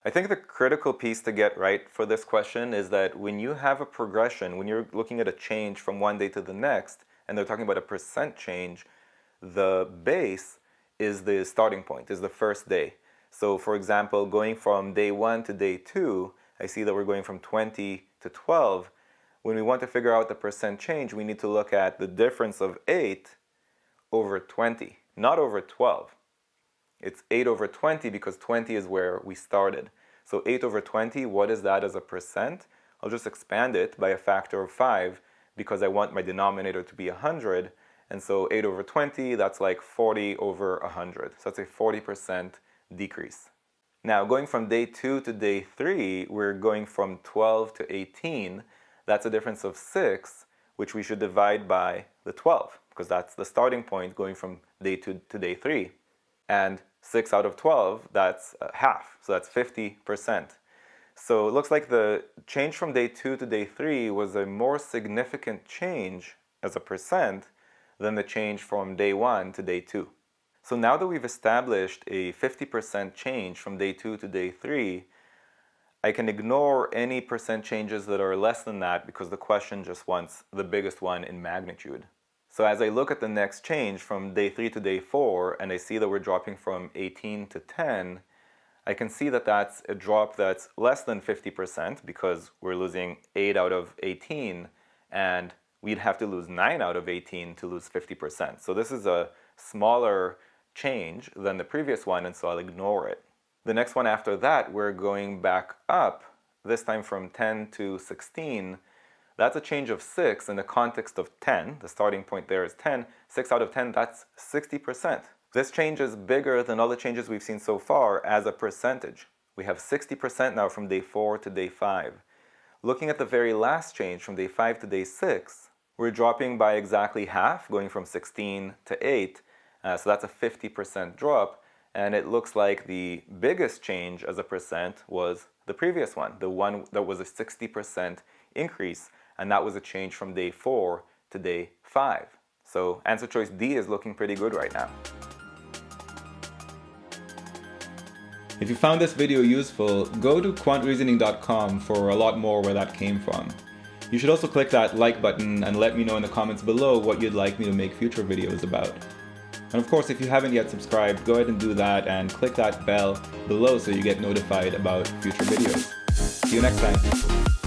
I think the critical piece to get right for this question is that when you have a progression, when you're looking at a change from one day to the next, and they're talking about a percent change, the base is the starting point, is the first day. So for example, going from day 1 to day 2, I see that we're going from 20 to 12. When we want to figure out the percent change, we need to look at the difference of 8 over 20, not over 12. It's 8 over 20 because 20 is where we started. So 8 over 20, what is that as a percent? I'll just expand it by a factor of 5 because I want my denominator to be 100. And so 8 over 20, that's like 40 over 100. So that's a 40% decrease. Now going from day 2 to day 3, we're going from 12 to 18. That's a difference of 6, which we should divide by the 12 because that's the starting point going from day 2 to day 3. And 6 out of 12, that's half, so that's 50%. So it looks like the change from day 2 to day 3 was a more significant change as a percent than the change from day 1 to day 2. So now that we've established a 50% change from day 2 to day 3, I can ignore any percent changes that are less than that because the question just wants the biggest one in magnitude. So as I look at the next change from day 3 to day 4, and I see that we're dropping from 18 to 10, I can see that that's a drop that's less than 50% because we're losing 8 out of 18, and we'd have to lose 9 out of 18 to lose 50%. So this is a smaller change than the previous one, and so I'll ignore it. The next one after that, we're going back up, this time from 10 to 16. That's a change of 6 in the context of 10. The starting point there is 10. 6 out of 10, that's 60%. This change is bigger than all the changes we've seen so far as a percentage. We have 60% now from day 4 to day 5. Looking at the very last change from day 5 to day 6, we're dropping by exactly half, going from 16 to 8. So that's a 50% drop. And it looks like the biggest change as a percent was the previous one, the one that was a 60% increase. And that was a change from day 4 to day 5. So answer choice D is looking pretty good right now. If you found this video useful, go to quantreasoning.com for a lot more where that came from. You should also click that like button and let me know in the comments below what you'd like me to make future videos about. And of course, if you haven't yet subscribed, go ahead and do that and click that bell below so you get notified about future videos. See you next time.